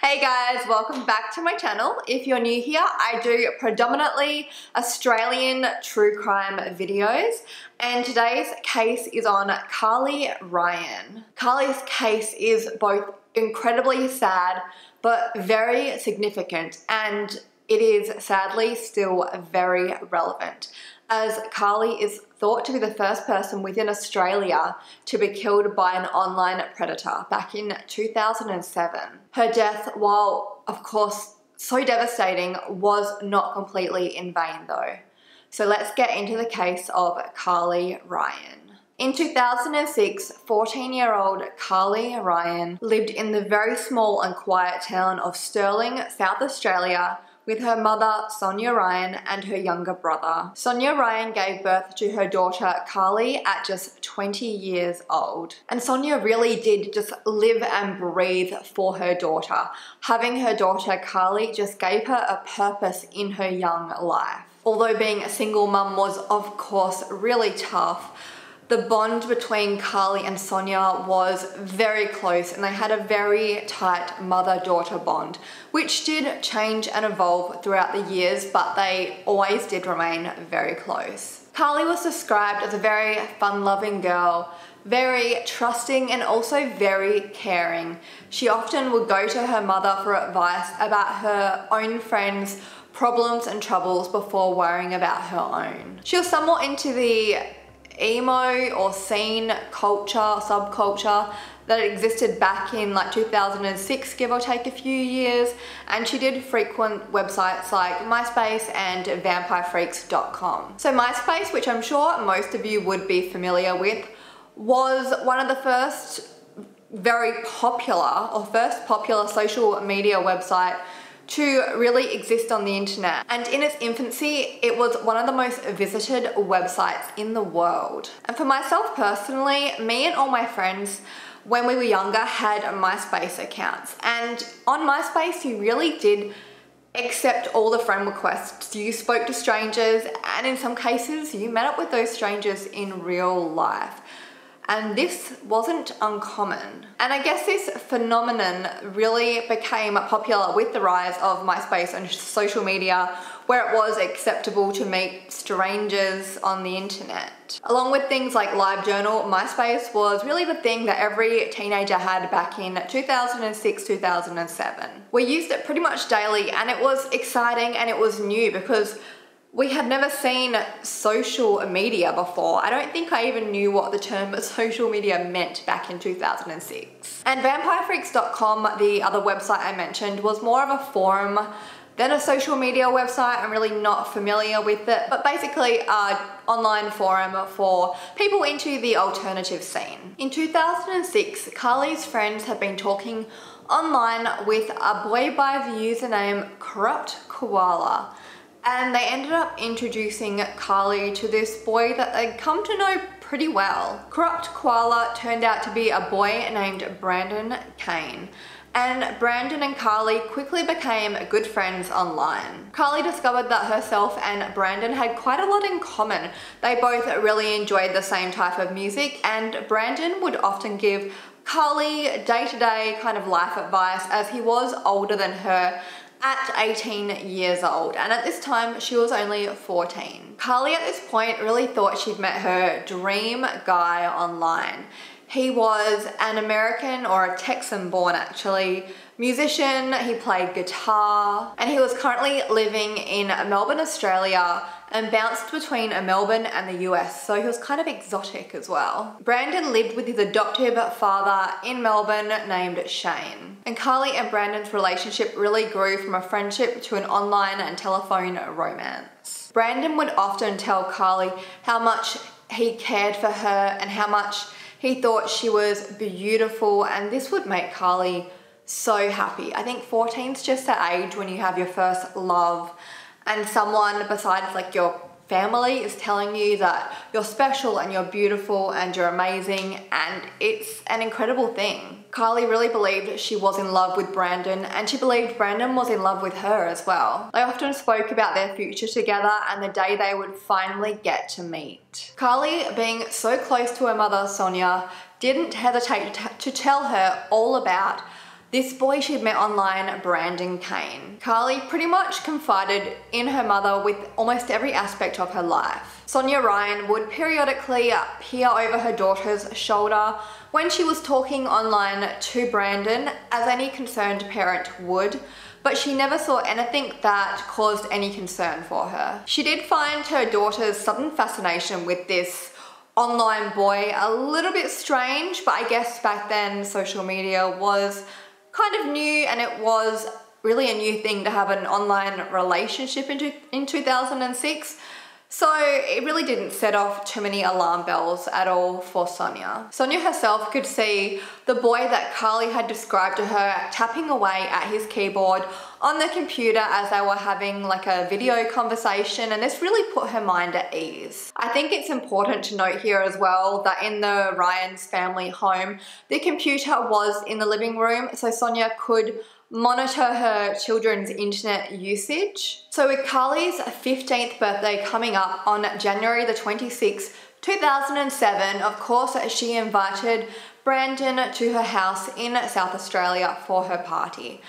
Hey guys, welcome back to my channel. If you're new here, I do predominantly Australian true crime videos, and today's case is on Carly Ryan. Carly's case is both incredibly sad but very significant, and it is sadly still very relevant, as Carly is thought to be the first person within Australia to be killed by an online predator back in 2007. Her death, while of course so devastating, was not completely in vain though. So let's get into the case of Carly Ryan. In 2006, 14-year-old Carly Ryan lived in the very small and quiet town of Stirling, South Australia, with her mother, Sonya Ryan, and her younger brother. Sonya Ryan gave birth to her daughter, Carly, at just 20 years old. And Sonya really did just live and breathe for her daughter. Having her daughter, Carly, just gave her a purpose in her young life. Although being a single mum was, of course, really tough, the bond between Carly and Sonya was very close, and they had a very tight mother-daughter bond, which did change and evolve throughout the years, but they always did remain very close. Carly was described as a very fun-loving girl, very trusting and also very caring. She often would go to her mother for advice about her own friends' problems and troubles before worrying about her own. She was somewhat into the emo or scene culture, subculture that existed back in like 2006, give or take a few years, and she did frequent websites like MySpace and vampirefreaks.com. So MySpace, which I'm sure most of you would be familiar with, was one of the first popular social media website to really exist on the internet. And in its infancy, it was one of the most visited websites in the world. And for myself personally, me and all my friends, when we were younger, had MySpace accounts. And on MySpace, you really did accept all the friend requests. You spoke to strangers, and in some cases, you met up with those strangers in real life. And this wasn't uncommon. And I guess this phenomenon really became popular with the rise of MySpace and social media, where it was acceptable to meet strangers on the internet. Along with things like LiveJournal, MySpace was really the thing that every teenager had back in 2006, 2007. We used it pretty much daily, and it was exciting and it was new because we had never seen social media before. I don't think I even knew what the term social media meant back in 2006. And vampirefreaks.com, the other website I mentioned, was more of a forum than a social media website. I'm really not familiar with it, but basically an online forum for people into the alternative scene. In 2006, Carly's friends had been talking online with a boy by the username Corrupt Koala, and they ended up introducing Carly to this boy that they'd come to know pretty well. Corrupt Koala turned out to be a boy named Brandon Kane, and Brandon and Carly quickly became good friends online. Carly discovered that herself and Brandon had quite a lot in common. They both really enjoyed the same type of music, and Brandon would often give Carly day-to-day kind of life advice, as he was older than her at 18 years old, and at this time she was only 14. Carly at this point really thought she'd met her dream guy online. He was an American, or a Texan born actually, musician. He played guitar, and he was currently living in Melbourne, Australia, and bounced between Melbourne and the US, so he was kind of exotic as well. Brandon lived with his adoptive father in Melbourne named Shane. And Carly and Brandon's relationship really grew from a friendship to an online and telephone romance. Brandon would often tell Carly how much he cared for her and how much he thought she was beautiful, and this would make Carly so happy. I think 14's just the age when you have your first love, and someone besides like your family is telling you that you're special and you're beautiful and you're amazing, and it's an incredible thing. Carly really believed she was in love with Brandon, and she believed Brandon was in love with her as well. They often spoke about their future together and the day they would finally get to meet. Carly, being so close to her mother Sonya, didn't hesitate to tell her all about this boy she'd met online, Brandon Kane. Carly pretty much confided in her mother with almost every aspect of her life. Sonya Ryan would periodically peer over her daughter's shoulder when she was talking online to Brandon, as any concerned parent would, but she never saw anything that caused any concern for her. She did find her daughter's sudden fascination with this online boy a little bit strange, but I guess back then social media was kind of new, and it was really a new thing to have an online relationship in 2006. So it really didn't set off too many alarm bells at all for Sonya. Sonya herself could see the boy that Carly had described to her tapping away at his keyboard on the computer as they were having like a video conversation, and this really put her mind at ease. I think it's important to note here as well that in the Ryan's family home, the computer was in the living room, so Sonya could monitor her children's internet usage. So with Carly's 15th birthday coming up on January the 26th, 2007, of course she invited Brandon to her house in South Australia for her party.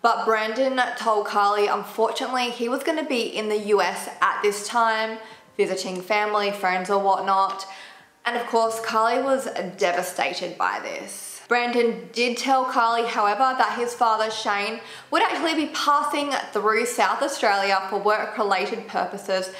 But Brandon told Carly unfortunately he was going to be in the US at this time, visiting family, friends or whatnot. And of course Carly was devastated by this. Brandon did tell Carly, however, that his father, Shane, would actually be passing through South Australia for work-related purposes,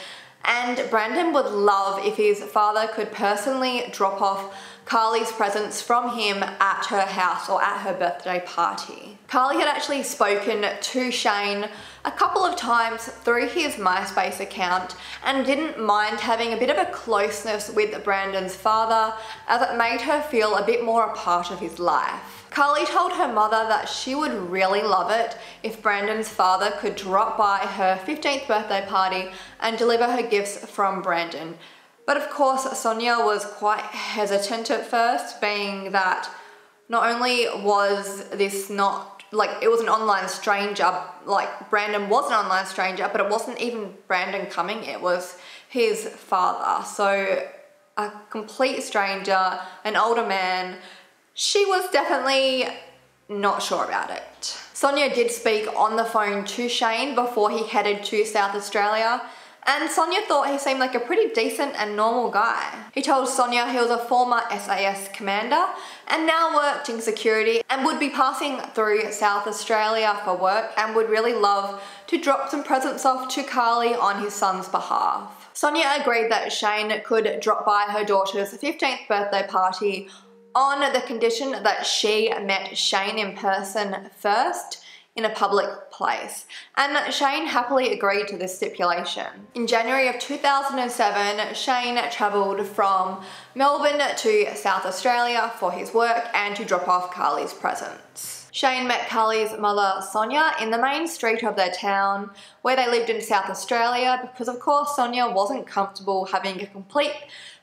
and Brandon would love if his father could personally drop off Carly's presents from him at her house or at her birthday party. Carly had actually spoken to Shane a couple of times through his MySpace account and didn't mind having a bit of a closeness with Brandon's father, as it made her feel a bit more a part of his life. Carly told her mother that she would really love it if Brandon's father could drop by her 15th birthday party and deliver her gifts from Brandon. But of course, Sonya was quite hesitant at first, being that not only was this not, like, it was an online stranger, like Brandon was an online stranger, but it wasn't even Brandon coming, it was his father. So a complete stranger, an older man. She was definitely not sure about it. Sonya did speak on the phone to Shane before he headed to South Australia, and Sonya thought he seemed like a pretty decent and normal guy. He told Sonya he was a former SAS commander and now worked in security and would be passing through South Australia for work and would really love to drop some presents off to Carly on his son's behalf. Sonya agreed that Shane could drop by her daughter's 15th birthday party on the condition that she met Shane in person first in a public place, and Shane happily agreed to this stipulation. In January of 2007, Shane travelled from Melbourne to South Australia for his work and to drop off Carly's presents. Shane met Carly's mother, Sonya, in the main street of their town where they lived in South Australia, because of course Sonya wasn't comfortable having a complete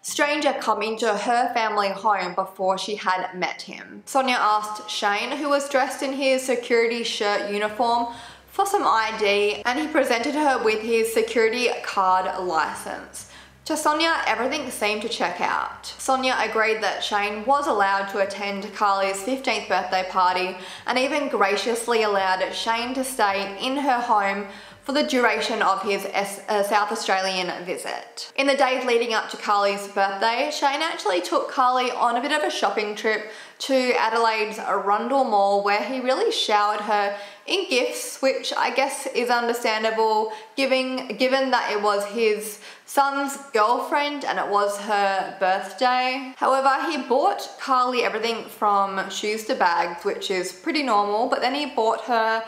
stranger come into her family home before she had met him. Sonya asked Shane, who was dressed in his security shirt uniform, for some ID, and he presented her with his security card license. To Sonya, everything seemed to check out. Sonya agreed that Shane was allowed to attend Carly's 15th birthday party and even graciously allowed Shane to stay in her home for the duration of his South Australian visit. In the days leading up to Carly's birthday, Shane actually took Carly on a bit of a shopping trip to Adelaide's Arundel Mall, where he really showered her in gifts, which I guess is understandable given that it was his son's girlfriend and it was her birthday. However, he bought Carly everything from shoes to bags, which is pretty normal, but then he bought her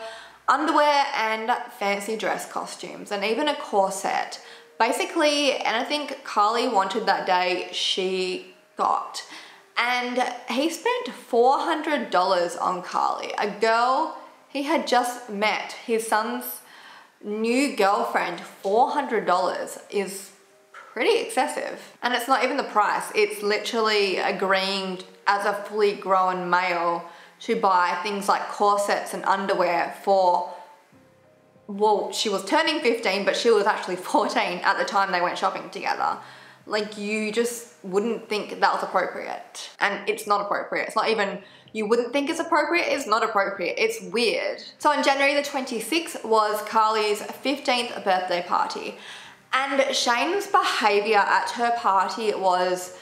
underwear and fancy dress costumes and even a corset. Basically anything Carly wanted that day, she got. And he spent $400 on Carly, a girl he had just met, his son's new girlfriend. $400 is pretty excessive. And it's not even the price, it's literally agreeing as a fully grown male to buy things like corsets and underwear for, well, she was turning 15, but she was actually 14 at the time they went shopping together. Like, you just wouldn't think that was appropriate. And it's not appropriate. It's not even, you wouldn't think it's appropriate, it's not appropriate. It's weird. So on January the 26th was Carly's 15th birthday party. And Shane's behavior at her party was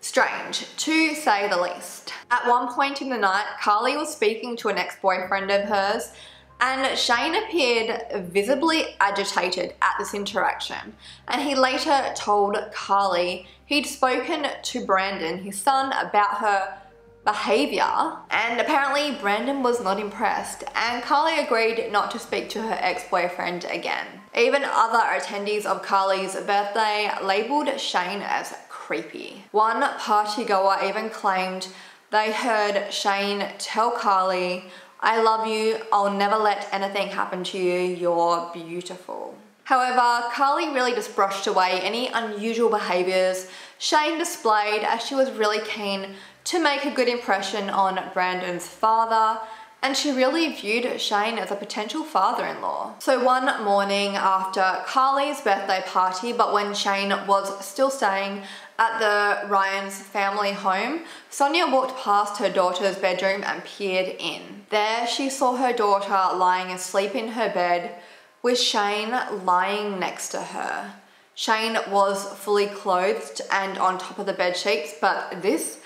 strange, to say the least. At one point in the night, Carly was speaking to an ex-boyfriend of hers, and Shane appeared visibly agitated at this interaction. And he later told Carly he'd spoken to Brandon, his son, about her behavior, and apparently Brandon was not impressed, and Carly agreed not to speak to her ex-boyfriend again. Even other attendees of Carly's birthday labelled Shane as creepy. One partygoer even claimed they heard Shane tell Carly, "I love you, I'll never let anything happen to you, you're beautiful." However, Carly really just brushed away any unusual behaviours Shane displayed, as she was really keen to make a good impression on Brandon's father, and she really viewed Shane as a potential father-in-law. So one morning after Carly's birthday party, but when Shane was still staying at the Ryan's family home, Sonya walked past her daughter's bedroom and peered in. There she saw her daughter lying asleep in her bed, with Shane lying next to her. Shane was fully clothed and on top of the bed sheets, but this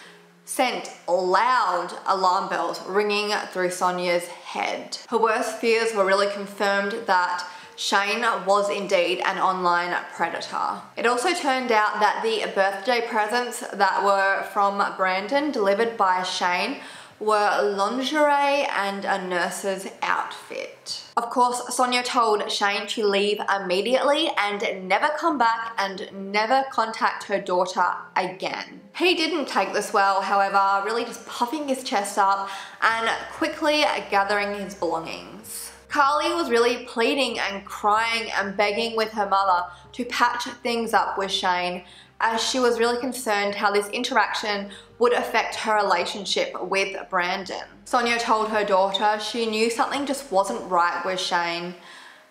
sent loud alarm bells ringing through Sonya's head. Her worst fears were really confirmed that Shane was indeed an online predator. It also turned out that the birthday presents that were from Brandon delivered by Shane were lingerie and a nurse's outfit. Of course, Sonya told Shane to leave immediately and never come back and never contact her daughter again. He didn't take this well, however, really just puffing his chest up and quickly gathering his belongings. Carly was really pleading and crying and begging with her mother to patch things up with Shane, as she was really concerned how this interaction would affect her relationship with Brandon. Sonya told her daughter she knew something just wasn't right with Shane,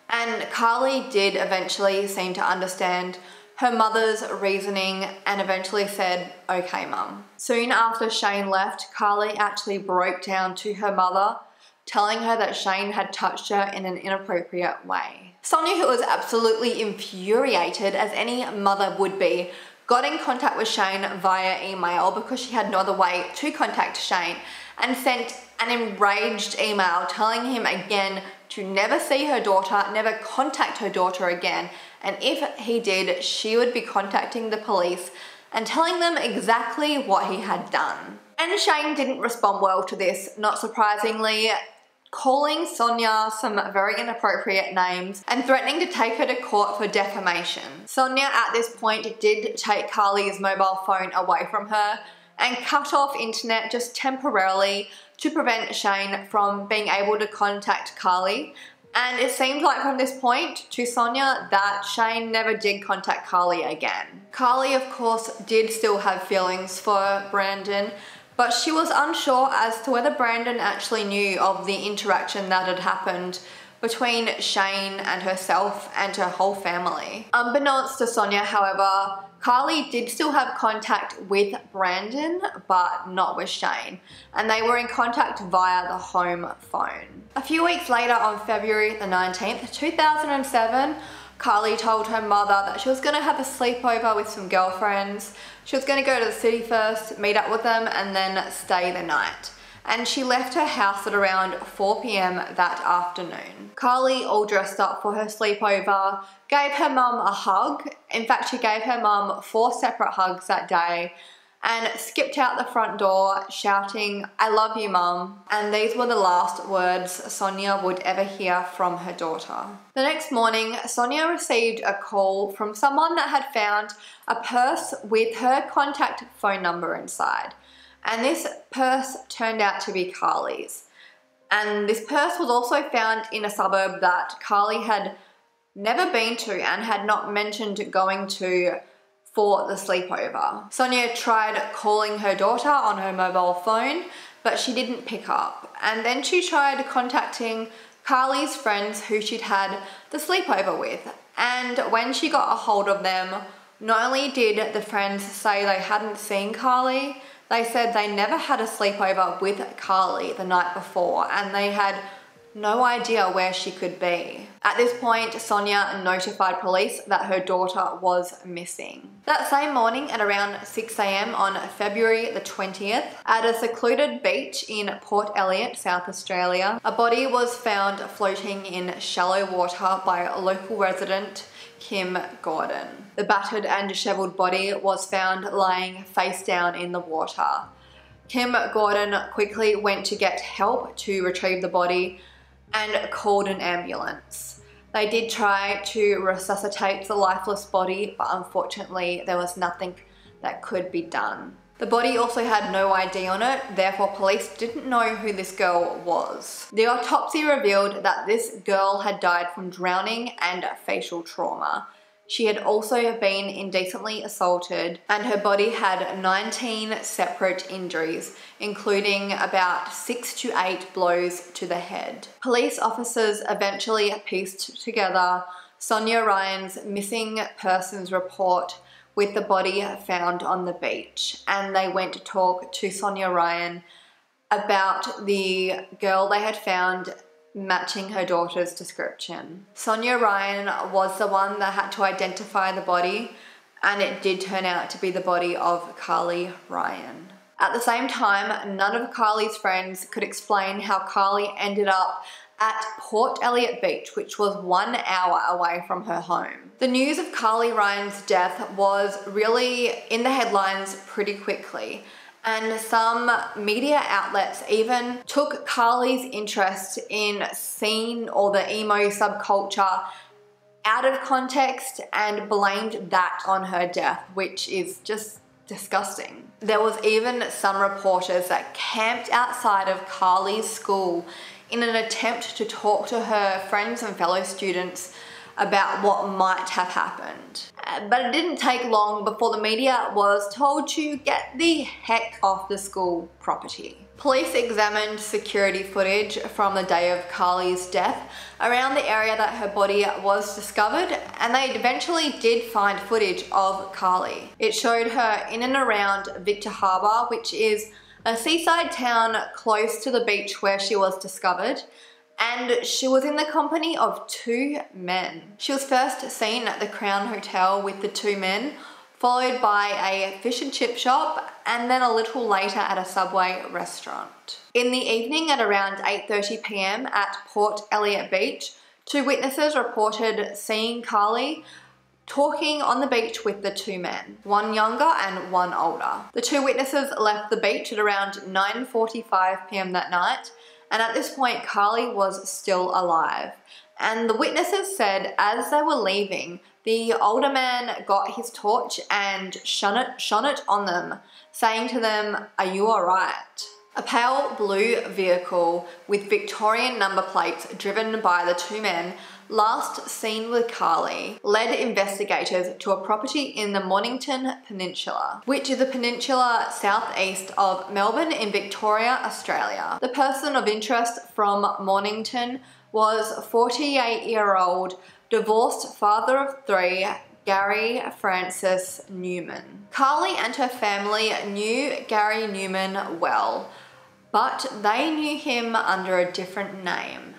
and Carly did eventually seem to understand her mother's reasoning and eventually said, "Okay, Mum." Soon after Shane left, Carly actually broke down to her mother, telling her that Shane had touched her in an inappropriate way. Sonya, who was absolutely infuriated, as any mother would be, got in contact with Shane via email because she had no other way to contact Shane, and sent an enraged email telling him again to never see her daughter, never contact her daughter again, and if he did, she would be contacting the police and telling them exactly what he had done. And Shane didn't respond well to this, not surprisingly, calling Sonya some very inappropriate names and threatening to take her to court for defamation. Sonya at this point did take Carly's mobile phone away from her and cut off internet just temporarily to prevent Shane from being able to contact Carly. And it seemed like from this point to Sonya that Shane never did contact Carly again. Carly, of course, did still have feelings for Brandon, but she was unsure as to whether Brandon actually knew of the interaction that had happened between Shane and herself and her whole family. Unbeknownst to Sonya, however, Carly did still have contact with Brandon, but not with Shane, and they were in contact via the home phone. A few weeks later, on February the 19th, 2007, Carly told her mother that she was going to have a sleepover with some girlfriends. She was going to go to the city first, meet up with them, and then stay the night. And she left her house at around 4 p.m. that afternoon. Carly, all dressed up for her sleepover, gave her mum a hug. In fact, she gave her mum 4 separate hugs that day, and skipped out the front door shouting, "I love you, Mum." And these were the last words Sonya would ever hear from her daughter. The next morning, Sonya received a call from someone that had found a purse with her contact phone number inside. And this purse turned out to be Carly's. And this purse was also found in a suburb that Carly had never been to and had not mentioned going to for the sleepover. Sonya tried calling her daughter on her mobile phone, but she didn't pick up. And then she tried contacting Carly's friends who she'd had the sleepover with. And when she got a hold of them, Not only did the friends say they hadn't seen Carly, they said they never had a sleepover with Carly the night before and they had no idea where she could be. At this point, Sonya notified police that her daughter was missing. That same morning at around 6 a.m. on February the 20th, at a secluded beach in Port Elliot, South Australia, a body was found floating in shallow water by a local resident, Kim Gordon. The battered and disheveled body was found lying face down in the water. Kim Gordon quickly went to get help to retrieve the body and called an ambulance. They did try to resuscitate the lifeless body, but unfortunately there was nothing that could be done. The body also had no ID on it, therefore police didn't know who this girl was. The autopsy revealed that this girl had died from drowning and facial trauma. She had also been indecently assaulted and her body had 19 separate injuries, including about 6 to 8 blows to the head. Police officers eventually pieced together Sonya Ryan's missing persons report with the body found on the beach, and they went to talk to Sonya Ryan about the girl they had found matching her daughter's description. Sonya Ryan was the one that had to identify the body, and it did turn out to be the body of Carly Ryan. At the same time, none of Carly's friends could explain how Carly ended up at Port Elliot Beach, which was 1 hour away from her home. The news of Carly Ryan's death was really in the headlines pretty quickly, and some media outlets even took Carly's interest in scene or the emo subculture out of context and blamed that on her death, which is just disgusting. There was even some reporters that camped outside of Carly's school in an attempt to talk to her friends and fellow students about what might have happened. But it didn't take long before the media was told to get the heck off the school property. Police examined security footage from the day of Carly's death around the area that her body was discovered, and they eventually did find footage of Carly. It showed her in and around Victor Harbour, which is a seaside town close to the beach where she was discovered, and she was in the company of 2 men. She was first seen at the Crown Hotel with the 2 men, followed by a fish and chip shop, and then a little later at a Subway restaurant. In the evening at around 8:30 p.m. at Port Elliot Beach, 2 witnesses reported seeing Carly talking on the beach with the 2 men, one younger and one older. The 2 witnesses left the beach at around 9:45 p.m. that night, and at this point Carly was still alive. And the witnesses said as they were leaving, the older man got his torch and shone it on them, saying to them, "Are you alright?" A pale blue vehicle with Victorian number plates driven by the 2 men last seen with Carly led investigators to a property in the Mornington Peninsula, which is a peninsula southeast of Melbourne in Victoria, Australia. The person of interest from Mornington was 48-year-old divorced father of 3, Gary Francis Newman. Carly and her family knew Gary Newman well, but they knew him under a different name,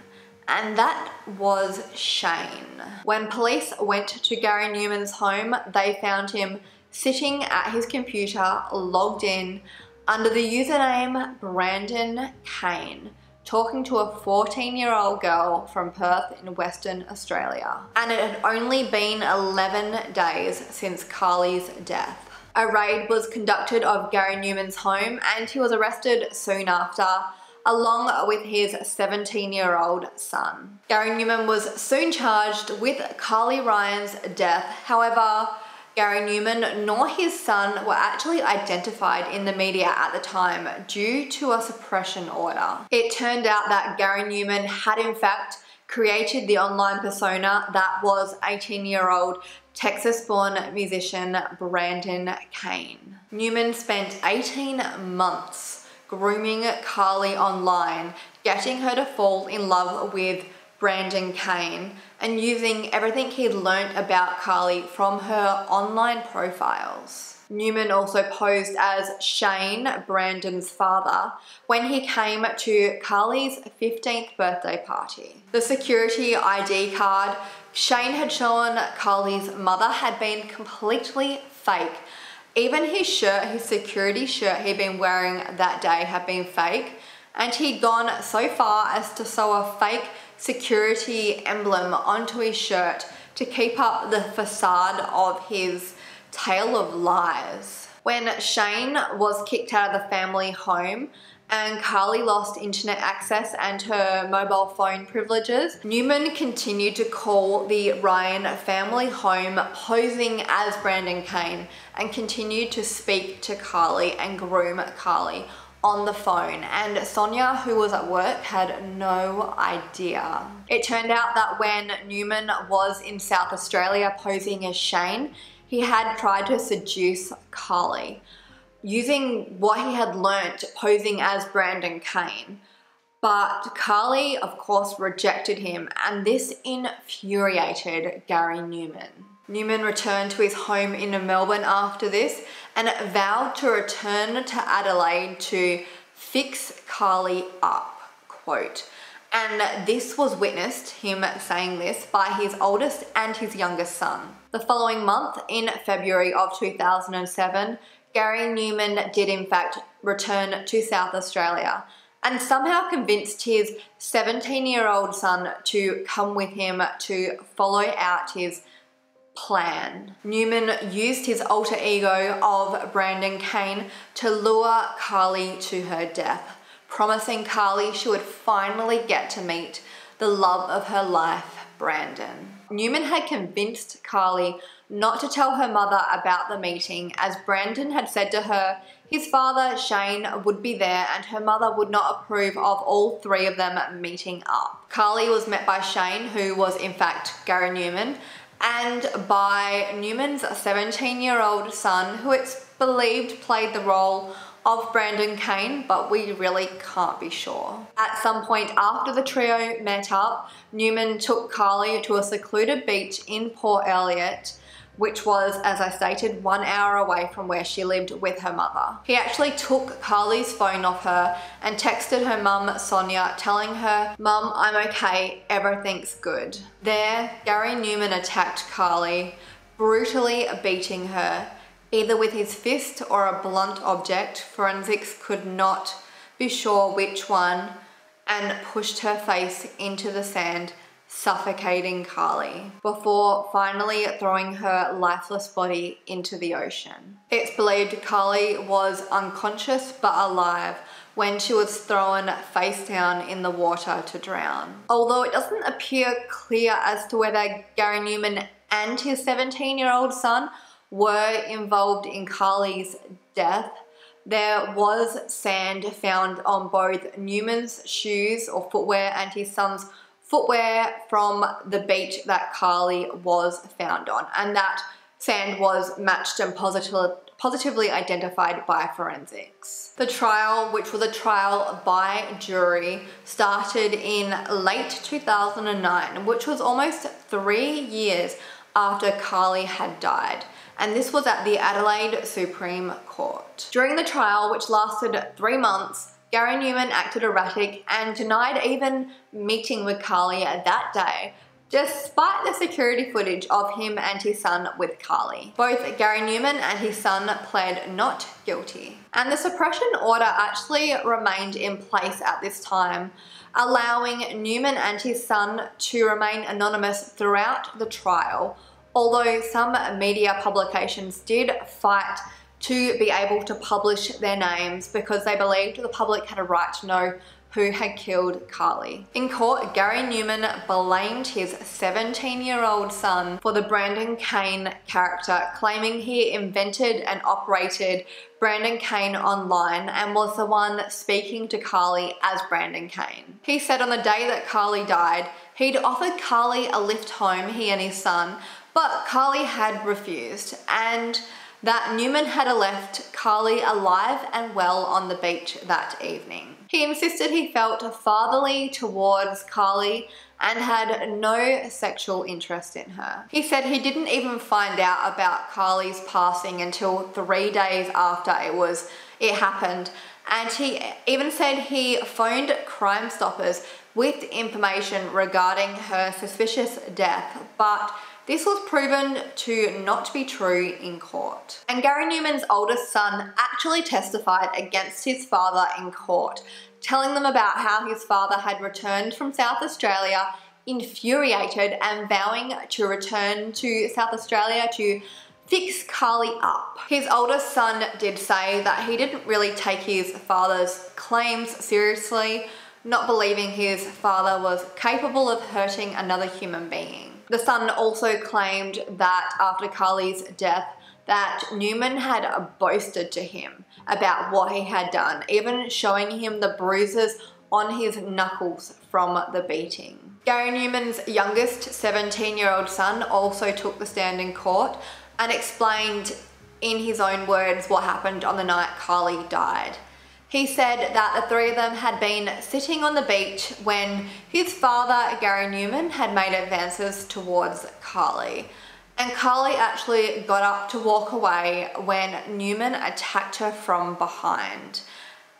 and that was Shane. When police went to Gary Newman's home, they found him sitting at his computer, logged in, under the username Brandon Kane, talking to a 14-year-old girl from Perth in Western Australia. And it had only been 11 days since Carly's death. A raid was conducted of Gary Newman's home and he was arrested soon after, along with his 17-year-old son. Gary Newman was soon charged with Carly Ryan's death. However, Gary Newman nor his son were actually identified in the media at the time due to a suppression order. It turned out that Gary Newman had in fact created the online persona that was 18-year-old Texas-born musician Brandon Kane. Newman spent 18 months grooming Carly online, getting her to fall in love with Brandon Kane and using everything he'd learnt about Carly from her online profiles. Newman also posed as Shane, Brandon's father, when he came to Carly's 15th birthday party. The security ID card Shane had shown Carly's mother had been completely fake. Even his shirt, his security shirt he'd been wearing that day had been fake, and he'd gone so far as to sew a fake security emblem onto his shirt to keep up the facade of his tale of lies. When Shane was kicked out of the family home and Carly lost internet access and her mobile phone privileges, Newman continued to call the Ryan family home posing as Brandon Kane and continued to speak to Carly and groom Carly on the phone, and Sonya, who was at work, had no idea. It turned out that when Newman was in South Australia posing as Shane, he had tried to seduce Carly using what he had learnt posing as Brandon Kane. But Carly, of course, rejected him, and this infuriated Gary Newman. Newman returned to his home in Melbourne after this and vowed to return to Adelaide to fix Carly up, quote. And this was witnessed, him saying this, by his oldest and his youngest son. The following month, in February of 2007, Gary Newman did in fact return to South Australia and somehow convinced his 17-year-old son to come with him to follow out his plan. Newman used his alter ego of Brandon Kane to lure Carly to her death, promising Carly she would finally get to meet the love of her life, Brandon. Newman had convinced Carly not to tell her mother about the meeting, as Brandon had said to her his father, Shane, would be there and her mother would not approve of all three of them meeting up. Carly was met by Shane, who was in fact Gary Newman, and by Newman's 17-year-old son, who it's believed played the role of Brandon Kane, but we really can't be sure. At some point after the trio met up, Newman took Carly to a secluded beach in Port Elliot, which was, as I stated, 1 hour away from where she lived with her mother. He actually took Carly's phone off her and texted her mum, Sonya, telling her, "Mum, I'm okay, everything's good." There, Gary Newman attacked Carly, brutally beating her, either with his fist or a blunt object, forensics could not be sure which one, and pushed her face into the sand, suffocating Carly, before finally throwing her lifeless body into the ocean. It's believed Carly was unconscious but alive when she was thrown face down in the water to drown. Although it doesn't appear clear as to whether Gary Newman and his 17-year-old son were involved in Carly's death, there was sand found on both Newman's shoes or footwear and his son's footwear from the beach that Carly was found on, and that sand was matched and positively identified by forensics. The trial, which was a trial by jury, started in late 2009, which was almost 3 years after Carly had died, and this was at the Adelaide Supreme Court. During the trial, which lasted 3 months, Gary Newman acted erratic and denied even meeting with Carly that day, despite the security footage of him and his son with Carly. Both Gary Newman and his son pled not guilty. And the suppression order actually remained in place at this time, allowing Newman and his son to remain anonymous throughout the trial, although some media publications did fight to be able to publish their names because they believed the public had a right to know who had killed Carly. In court, Gary Newman blamed his 17-year-old son for the Brandon Kane character, claiming he invented and operated Brandon Kane online and was the one speaking to Carly as Brandon Kane. He said on the day that Carly died, he'd offered Carly a lift home, he and his son, but Carly had refused, and that Newman had left Carly alive and well on the beach that evening. He insisted he felt fatherly towards Carly and had no sexual interest in her. He said he didn't even find out about Carly's passing until 3 days after it happened, and he even said he phoned Crime Stoppers with information regarding her suspicious death, but this was proven to not be true in court. And Gary Newman's oldest son actually testified against his father in court, telling them about how his father had returned from South Australia infuriated and vowing to return to South Australia to fix Carly up. His oldest son did say that he didn't really take his father's claims seriously, not believing his father was capable of hurting another human being. The son also claimed that after Carly's death, that Newman had boasted to him about what he had done, even showing him the bruises on his knuckles from the beating. Gary Newman's youngest 17-year-old son also took the stand in court and explained in his own words what happened on the night Carly died. He said that the three of them had been sitting on the beach when his father, Gary Newman, had made advances towards Carly. And Carly actually got up to walk away when Newman attacked her from behind.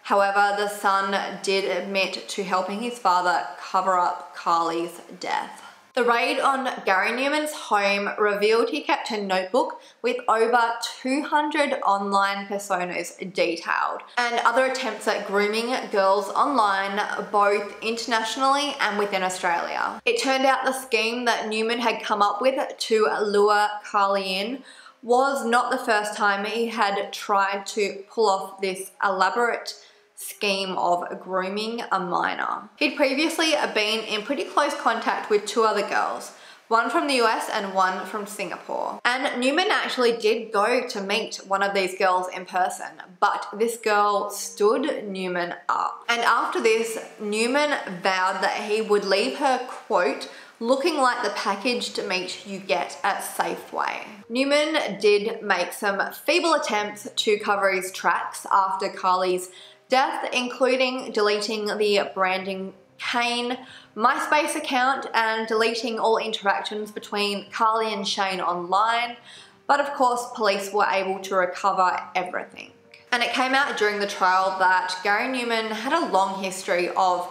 However, the son did admit to helping his father cover up Carly's death. The raid on Gary Newman's home revealed he kept a notebook with over 200 online personas detailed and other attempts at grooming girls online, both internationally and within Australia. It turned out the scheme that Newman had come up with to lure Carly in was not the first time he had tried to pull off this elaborate scheme of grooming a minor. He'd previously been in pretty close contact with two other girls, one from the US and one from Singapore. And Newman actually did go to meet one of these girls in person, but this girl stood Newman up. And after this, Newman vowed that he would leave her, quote, looking like the packaged meat you get at Safeway. Newman did make some feeble attempts to cover his tracks after Carly's death, including deleting the branding Kane MySpace account and deleting all interactions between Carly and Shane online. But of course, police were able to recover everything. And it came out during the trial that Gary Newman had a long history of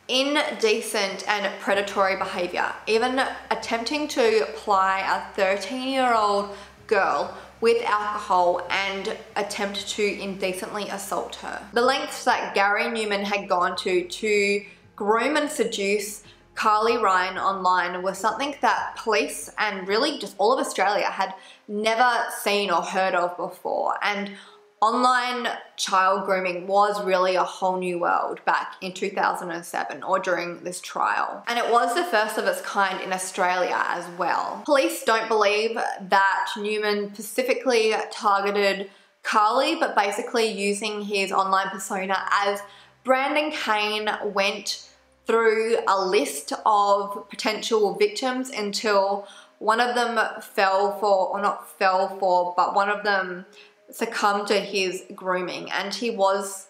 indecent and predatory behavior, even attempting to ply a 13-year-old girl with alcohol and attempt to indecently assault her. The lengths that Gary Newman had gone to groom and seduce Carly Ryan online was something that police and really just all of Australia had never seen or heard of before. And online child grooming was really a whole new world back in 2007 or during this trial. And it was the first of its kind in Australia as well. Police don't believe that Newman specifically targeted Carly, but basically using his online persona as Brandon Kane went through a list of potential victims until one of them one of them succumbed to his grooming. And he was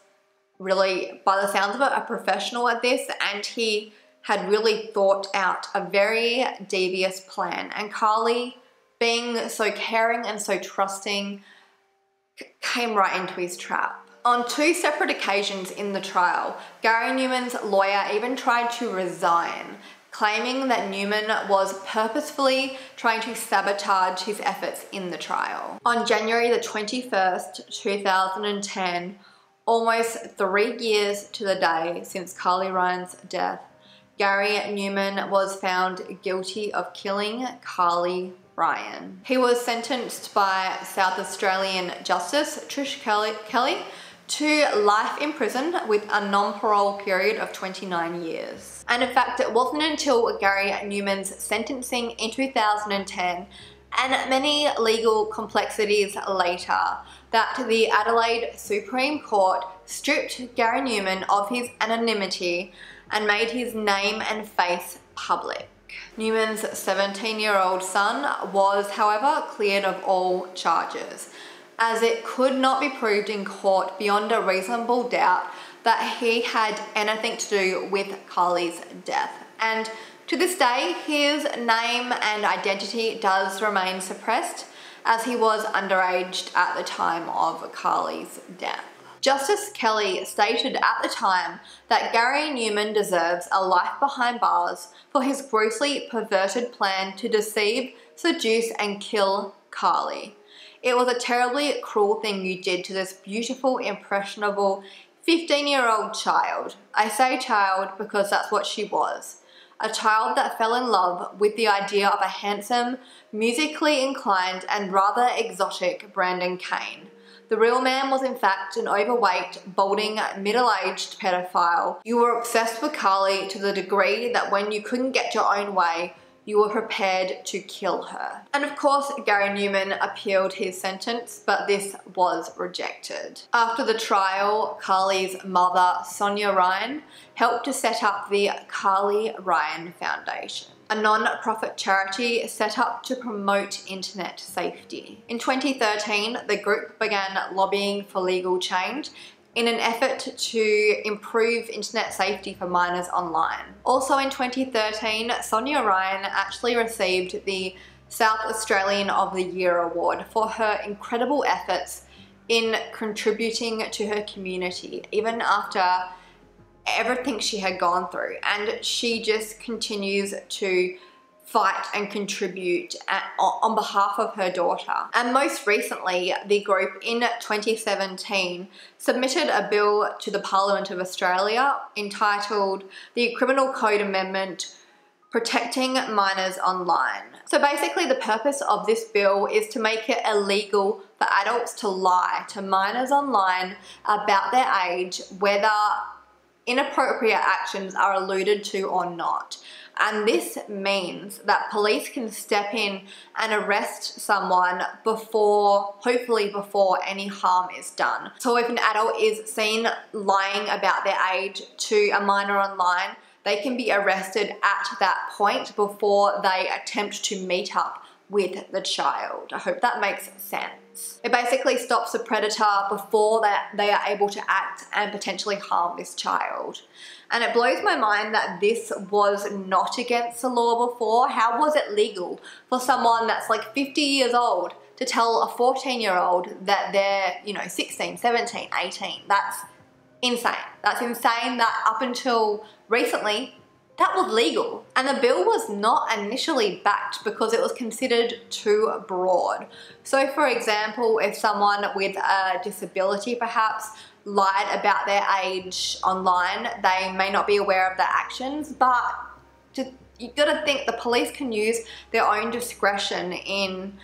really, by the sounds of it, a professional at this, and he had really thought out a very devious plan. And Carly, being so caring and so trusting, came right into his trap. On 2 separate occasions in the trial, Gary Newman's lawyer even tried to resign, claiming that Newman was purposefully trying to sabotage his efforts in the trial. On January the 21st, 2010, almost 3 years to the day since Carly Ryan's death, Gary Newman was found guilty of killing Carly Ryan. He was sentenced by South Australian Justice Trish Kelly to life in prison with a non-parole period of 29 years. And in fact, it wasn't until Gary Newman's sentencing in 2010 and many legal complexities later that the Adelaide Supreme Court stripped Gary Newman of his anonymity and made his name and face public. Newman's 17-year-old son was, however, cleared of all charges. as it could not be proved in court beyond a reasonable doubt that he had anything to do with Carly's death. And to this day, his name and identity does remain suppressed, as he was underage at the time of Carly's death. Justice Kelly stated at the time that Gary Newman deserves a life behind bars for his grossly perverted plan to deceive, seduce, and kill Carly. It was a terribly cruel thing you did to this beautiful, impressionable 15-year-old child. I say child because that's what she was. A child that fell in love with the idea of a handsome, musically inclined, and rather exotic Brandon Kane. The real man was in fact an overweight, balding, middle-aged pedophile. You were obsessed with Carly to the degree that when you couldn't get your own way, you were prepared to kill her. And of course, Gary Newman appealed his sentence, but this was rejected. After the trial, Carly's mother, Sonya Ryan, helped to set up the Carly Ryan Foundation, a non-profit charity set up to promote internet safety. In 2013, the group began lobbying for legal change in an effort to improve internet safety for minors online. Also in 2013, Sonya Ryan actually received the South Australian of the Year award for her incredible efforts in contributing to her community, even after everything she had gone through. And she just continues to fight and contribute on behalf of her daughter. And most recently, the group in 2017 submitted a bill to the Parliament of Australia entitled the Criminal Code Amendment Protecting Minors Online. So basically the purpose of this bill is to make it illegal for adults to lie to minors online about their age, whether inappropriate actions are alluded to or not. And this means that police can step in and arrest someone hopefully before any harm is done. So if an adult is seen lying about their age to a minor online, they can be arrested at that point before they attempt to meet up with the child. I hope that makes sense. It basically stops the predator before they are able to act and potentially harm this child. And it blows my mind that this was not against the law before. How was it legal for someone that's like 50 years old to tell a 14-year-old that they're, 16, 17, 18? That's insane. That's insane that up until recently, that was legal. And the bill was not initially backed because it was considered too broad. So for example, if someone with a disability perhaps lied about their age online, they may not be aware of their actions, but you gotta think the police can use their own discretion in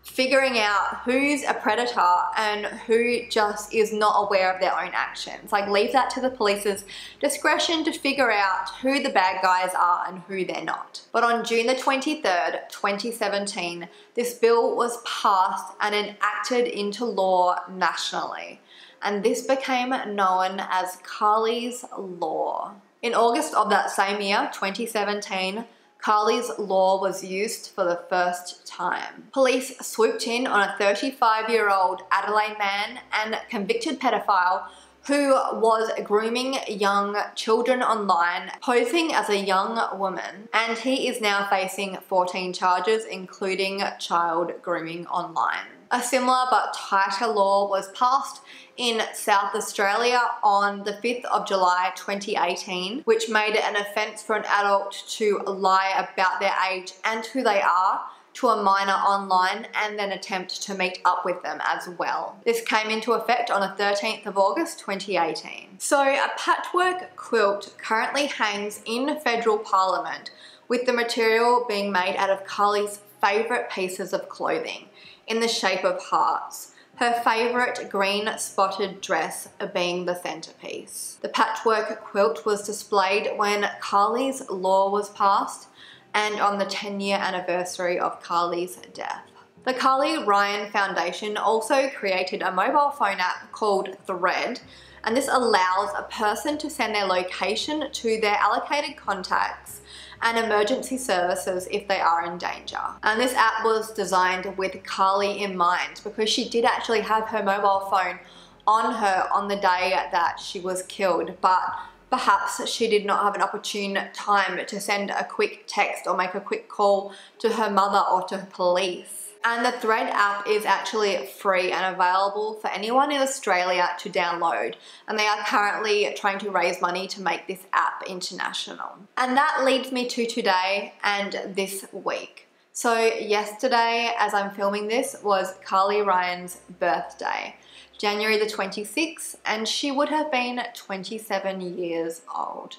figuring out who's a predator and who just is not aware of their own actions. Like, leave that to the police's discretion to figure out who the bad guys are and who they're not. But on June the 23rd, 2017, this bill was passed and enacted into law nationally. And this became known as Carly's Law. In August of that same year, 2017, Carly's Law was used for the first time. Police swooped in on a 35-year-old Adelaide man and convicted pedophile who was grooming young children online, posing as a young woman, and he is now facing 14 charges, including child grooming online. A similar but tighter law was passed in South Australia on the 5th of July 2018, which made it an offence for an adult to lie about their age and who they are to a minor online and then attempt to meet up with them as well. This came into effect on the 13th of August 2018. So a patchwork quilt currently hangs in federal parliament, with the material being made out of Carly's favourite pieces of clothing in the shape of hearts, her favourite green spotted dress being the centrepiece. The patchwork quilt was displayed when Carly's Law was passed and on the 10-year anniversary of Carly's death. The Carly Ryan Foundation also created a mobile phone app called Thread, And this allows a person to send their location to their allocated contacts and emergency services if they are in danger. And this app was designed with Carly in mind because she did actually have her mobile phone on her on the day that she was killed, but perhaps she did not have an opportune time to send a quick text or make a quick call to her mother or to police. And the Thread app is actually free and available for anyone in Australia to download. And they are currently trying to raise money to make this app international. And that leads me to today and this week. So yesterday, as I'm filming this, was Carly Ryan's birthday, January the 26th, and she would have been 27 years old.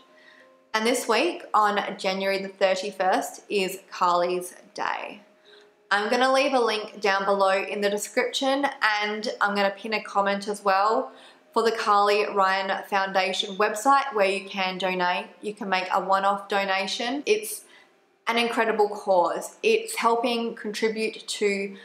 And this week, on January the 31st, is Carly's day. I'm going to leave a link down below in the description, and I'm going to pin a comment as well for the Carly Ryan Foundation website where you can donate. You can make a one-off donation. It's an incredible cause. It's helping contribute to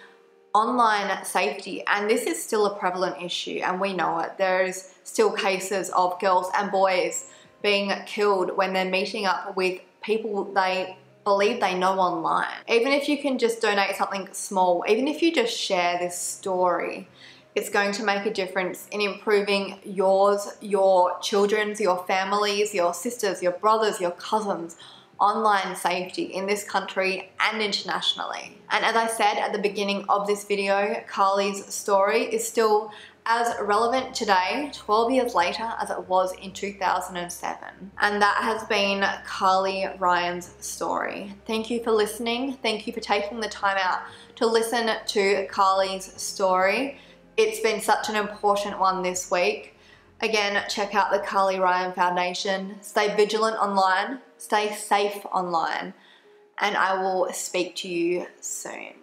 online safety, and this is still a prevalent issue, and we know it. There's still cases of girls and boys being killed when they're meeting up with people they believe they know online. Even if you can just donate something small, even if you just share this story, it's going to make a difference in improving yours, your children's, your families, your sisters, your brothers, your cousins' online safety in this country and internationally. And as I said at the beginning of this video, Carly's story is still as relevant today, 12 years later, as it was in 2007. And that has been Carly Ryan's story. Thank you for listening. Thank you for taking the time out to listen to Carly's story. It's been such an important one this week. Again, check out the Carly Ryan Foundation. Stay vigilant online, stay safe online, and I will speak to you soon.